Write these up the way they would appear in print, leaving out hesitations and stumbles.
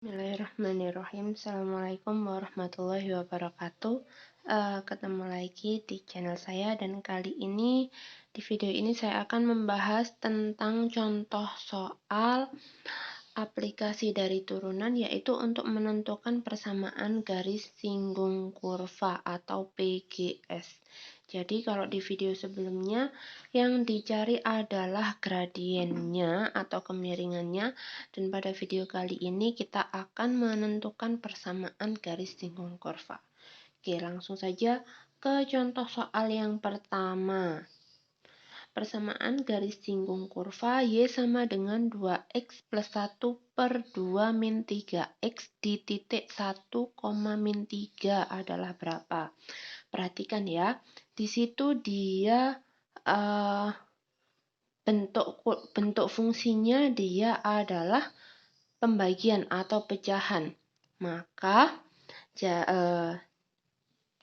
Bismillahirrahmanirrahim. Assalamualaikum warahmatullahi wabarakatuh. Ketemu lagi di channel saya, dan kali ini di video ini saya akan membahas tentang contoh soal aplikasi dari turunan, yaitu untuk menentukan persamaan garis singgung kurva atau PGS. Jadi kalau di video sebelumnya yang dicari adalah gradiennya atau kemiringannya, dan pada video kali ini kita akan menentukan persamaan garis singgung kurva. Oke, langsung saja ke contoh soal yang pertama. Persamaan garis singgung kurva Y sama dengan 2X plus 1 per 2 min 3X di titik 1, min 3 adalah berapa? Perhatikan ya, di situ dia bentuk fungsinya dia adalah pembagian atau pecahan. Maka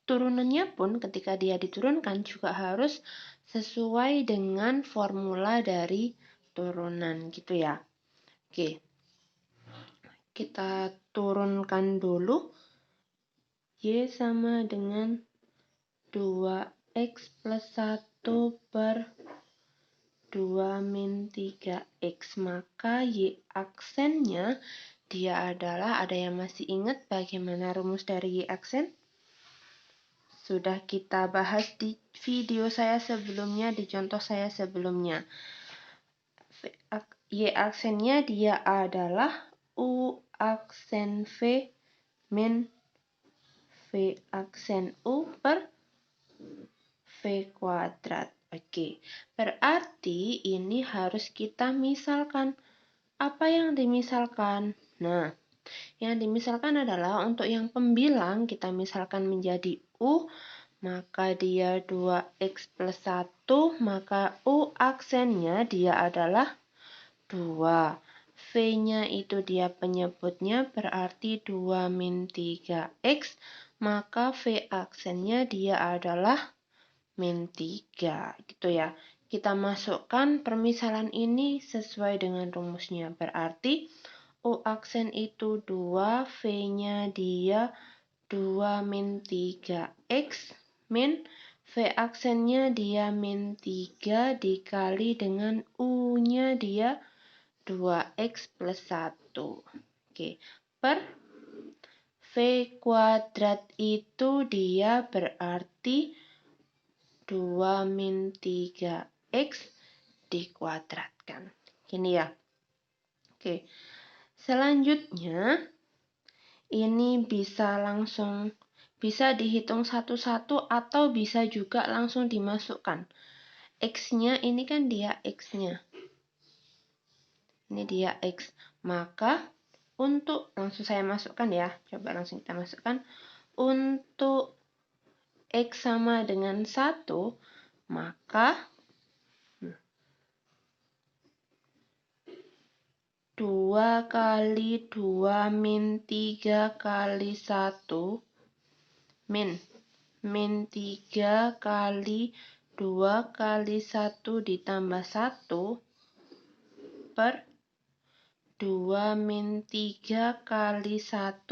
turunannya pun ketika dia diturunkan juga harus sesuai dengan formula dari turunan gitu ya. Oke. Kita turunkan dulu. Y sama dengan 2X plus 1 per 2 min 3X. Maka Y aksennya dia adalah, ada yang masih ingat bagaimana rumus dari Y aksen? Sudah kita bahas di video saya sebelumnya, di contoh saya sebelumnya. Y aksennya dia adalah U aksen V min V aksen U per V kuadrat. Oke, berarti ini harus kita misalkan. Apa yang dimisalkan? Nah, yang dimisalkan adalah untuk yang pembilang kita misalkan menjadi U, maka dia 2X plus 1, maka U aksennya dia adalah 2. V-nya itu dia penyebutnya, berarti 2 min 3X, maka V aksennya dia adalah min 3, gitu ya. Kita masukkan permisalan ini sesuai dengan rumusnya, berarti U aksen itu 2, V-nya dia 2 min 3X, min V aksennya dia min 3 dikali dengan U-nya dia 2X plus 1. Oke, per V kuadrat itu dia berarti 2 min 3X dikuadratkan. Gini ya. Oke. Selanjutnya ini bisa dihitung satu-satu atau bisa juga langsung dimasukkan. X-nya ini kan dia X-nya. Ini dia X. Maka untuk langsung saya masukkan ya. Coba langsung kita masukkan. Untuk X sama dengan 1, maka 2 kali 2 min 3 kali 1 min 3 kali 2 kali 1 ditambah 1 per 2 min 3 kali 1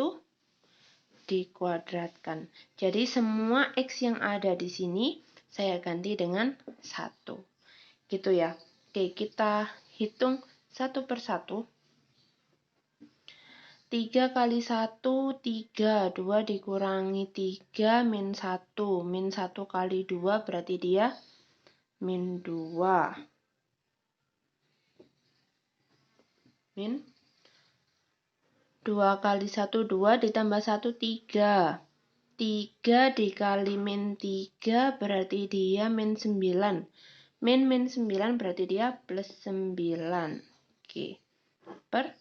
dikuadratkan. Jadi semua X yang ada di sini saya ganti dengan 1. Gitu ya. Oke, kita hitung satu per satu. 3 kali 1, 3. 2 dikurangi 3, min 1. Min 1 kali 2 berarti dia min 2. Min 2 kali 1, 2 ditambah 1, 3. 3 dikali min 3 berarti dia min 9. Min 9 berarti dia plus 9. Oke. Per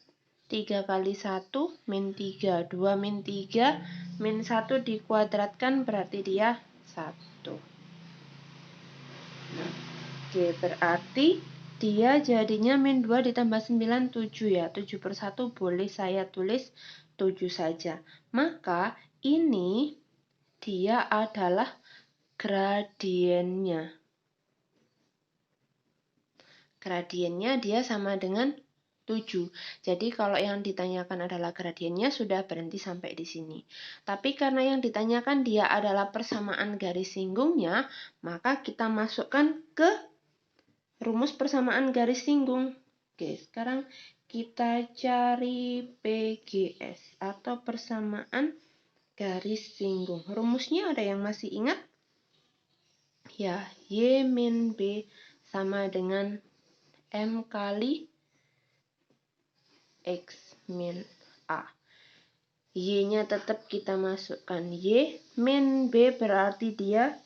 3 kali 1, min 3. 2 min 3, min 1 dikuadratkan berarti dia 1. Oke, berarti dia jadinya min 2 ditambah 9, 7 ya. 7 per 1 boleh saya tulis 7 saja. Maka ini dia adalah gradiennya. Gradiennya dia sama dengan 7. Jadi kalau yang ditanyakan adalah gradiennya sudah berhenti sampai di sini. Tapi karena yang ditanyakan dia adalah persamaan garis singgungnya, maka kita masukkan ke rumus persamaan garis singgung. Oke, sekarang kita cari PGS atau persamaan garis singgung. Rumusnya ada yang masih ingat? Ya, Y min B sama dengan M kali X min A. Y-nya tetap kita masukkan Y, min B berarti dia,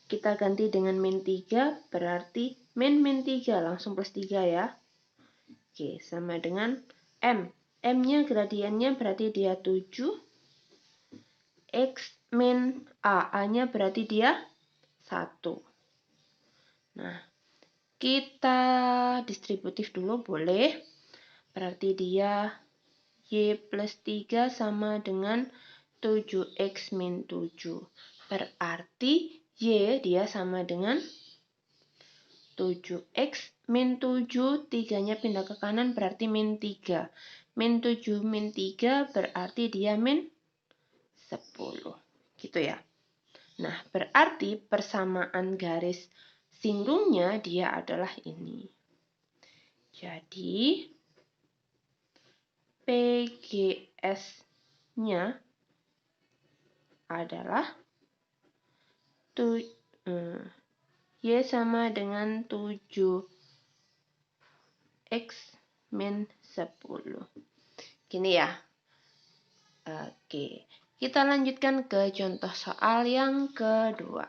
kita ganti dengan min 3, berarti min 3, langsung plus 3 ya. Oke, sama dengan M. M-nya gradiennya berarti dia 7, X min A. A-nya berarti dia 1. Nah, kita distributif dulu boleh. Berarti dia Y plus 3 sama dengan 7X min 7. Berarti Y dia sama dengan 7X min 7. 3-nya pindah ke kanan berarti min 3. Min 7 min 3 berarti dia min 10. Gitu ya. Nah, berarti persamaan garis singgungnya dia adalah ini. Jadi, PGS-nya adalah Y sama dengan 7X min 10. Gini ya. Oke, kita lanjutkan ke contoh soal yang kedua.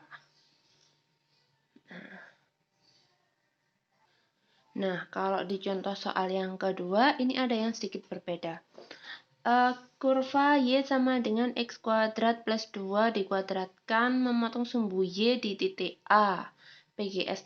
Nah, kalau di contoh soal yang kedua, ini ada yang sedikit berbeda. Kurva Y sama dengan X kuadrat plus 2 dikuadratkan memotong sumbu Y di titik A. PGS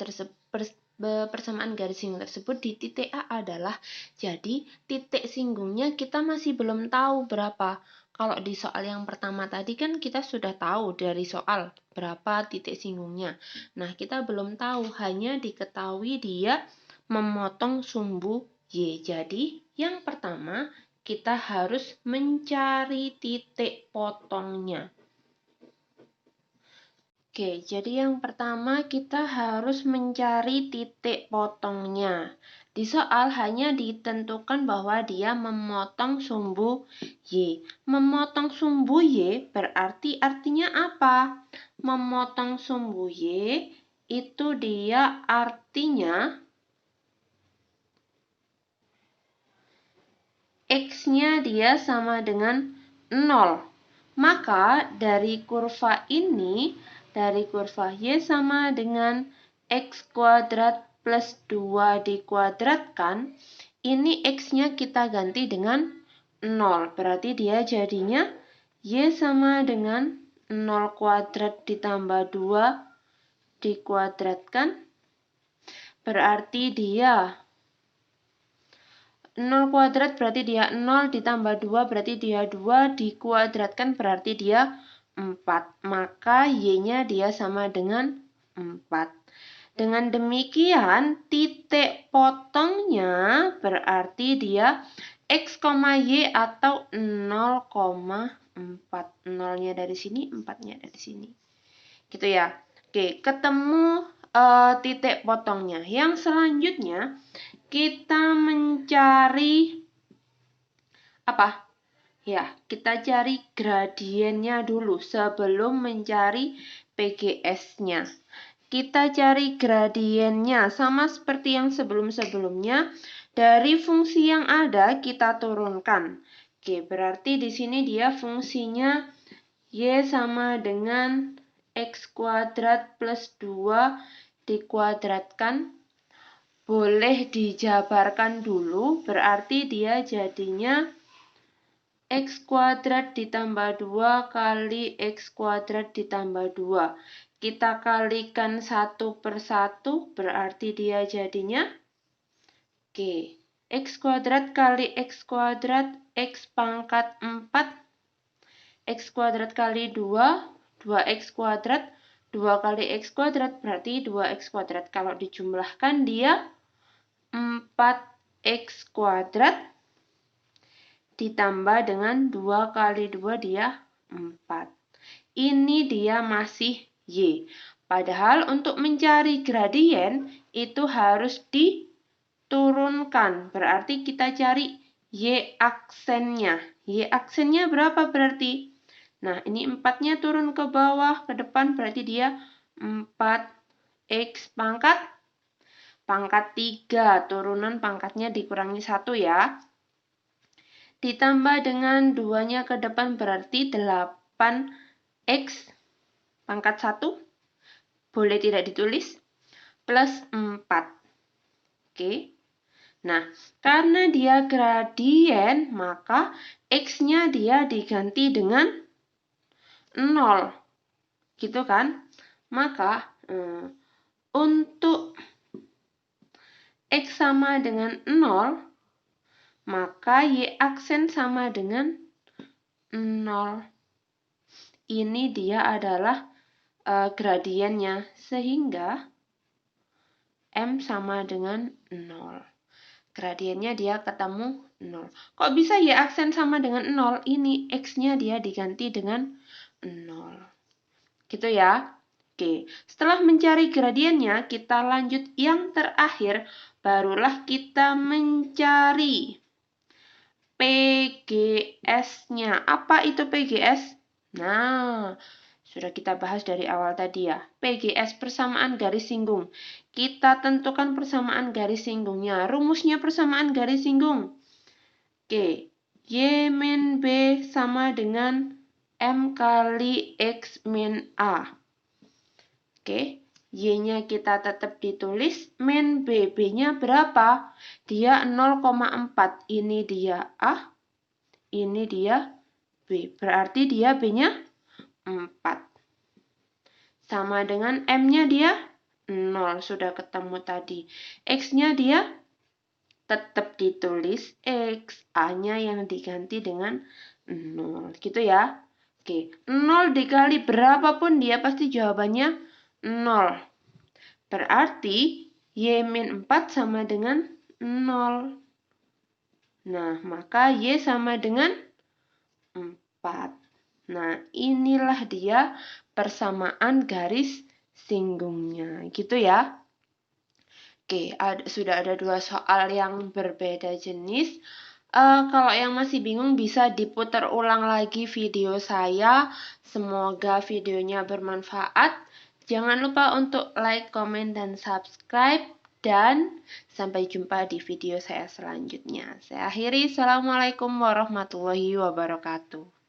persamaan garis singgung tersebut di titik A adalah, jadi titik singgungnya kita masih belum tahu berapa. Kalau di soal yang pertama tadi kan kita sudah tahu dari soal berapa titik singgungnya. Nah, kita belum tahu, hanya diketahui dia memotong sumbu Y. Jadi, yang pertama kita harus mencari titik potongnya. Oke, jadi yang pertama kita harus mencari titik potongnya. Di soal hanya ditentukan bahwa dia memotong sumbu Y. Memotong sumbu Y berarti artinya apa? Memotong sumbu Y itu dia artinya X-nya dia sama dengan 0. Maka dari kurva ini, dari kurva Y sama dengan X kuadrat plus 2 dikuadratkan, ini X-nya kita ganti dengan 0. Berarti dia jadinya Y sama dengan 0 kuadrat ditambah 2 dikuadratkan. Berarti dia 0 kuadrat berarti dia 0 ditambah 2 berarti dia 2 dikuadratkan berarti dia 4. Maka Y-nya dia sama dengan 4. Dengan demikian titik potongnya berarti dia X, Y atau 0,4. 0-nya dari sini, 4-nya dari sini. Gitu ya. Oke, ketemu titik potongnya. Yang selanjutnya kita mencari apa? Ya, kita cari gradiennya dulu sebelum mencari PGS-nya. Kita cari gradiennya sama seperti yang sebelum-sebelumnya. Dari fungsi yang ada kita turunkan. Oke, berarti di sini dia fungsinya Y sama dengan X kuadrat plus 2 dikuadratkan. Boleh dijabarkan dulu, berarti dia jadinya X kuadrat ditambah 2 kali X kuadrat ditambah 2. Kita kalikan 1 per 1, berarti dia jadinya Oke, X kuadrat kali X kuadrat, X pangkat 4, X kuadrat kali 2, 2X kuadrat, 2 kali X kuadrat, berarti 2X kuadrat. Kalau dijumlahkan dia 4 X kuadrat ditambah dengan 2 kali 2 dia 4. Ini dia masih Y. Padahal untuk mencari gradien itu harus diturunkan. Berarti kita cari Y aksennya. Y aksennya berapa berarti? Nah, ini 4-nya turun ke bawah, ke depan berarti dia 4X pangkat 3. Turunan pangkatnya dikurangi 1 ya. Ditambah dengan 2-nya ke depan berarti 8X pangkat 1. Boleh tidak ditulis? Plus 4. Oke. Nah, karena dia gradien, maka X-nya dia diganti dengan 0. Gitu kan? Maka, untuk X sama dengan 0, maka Y aksen sama dengan 0. Ini dia adalah gradiennya, sehingga M sama dengan 0. Gradiennya dia ketemu 0. Kok bisa Y aksen sama dengan 0? Ini X-nya dia diganti dengan 0. Gitu ya. Oke, setelah mencari gradiennya, kita lanjut yang terakhir, barulah kita mencari PGS-nya. Apa itu PGS? Nah, sudah kita bahas dari awal tadi ya. PGS, persamaan garis singgung. Kita tentukan persamaan garis singgungnya. Rumusnya persamaan garis singgung. Oke, Y min B sama dengan M kali X min A. Oke, Y-nya kita tetap ditulis. Min B, B-nya berapa? Dia 0,4. Ini dia A, ini dia B. Berarti dia B-nya 4. Sama dengan M-nya dia 0. Sudah ketemu tadi. X-nya dia tetap ditulis X. A-nya yang diganti dengan 0. Gitu ya. Oke, 0 dikali berapapun dia pasti jawabannya 0. Berarti Y min 4 sama dengan 0. Nah, maka Y sama dengan 4. Nah, inilah dia persamaan garis singgungnya. Gitu ya. Oke, sudah ada 2 soal yang berbeda jenis. Kalau yang masih bingung bisa diputar ulang lagi video saya. Semoga videonya bermanfaat. Jangan lupa untuk like, komen, dan subscribe. Dan sampai jumpa di video saya selanjutnya. Saya akhiri. Assalamualaikum warahmatullahi wabarakatuh.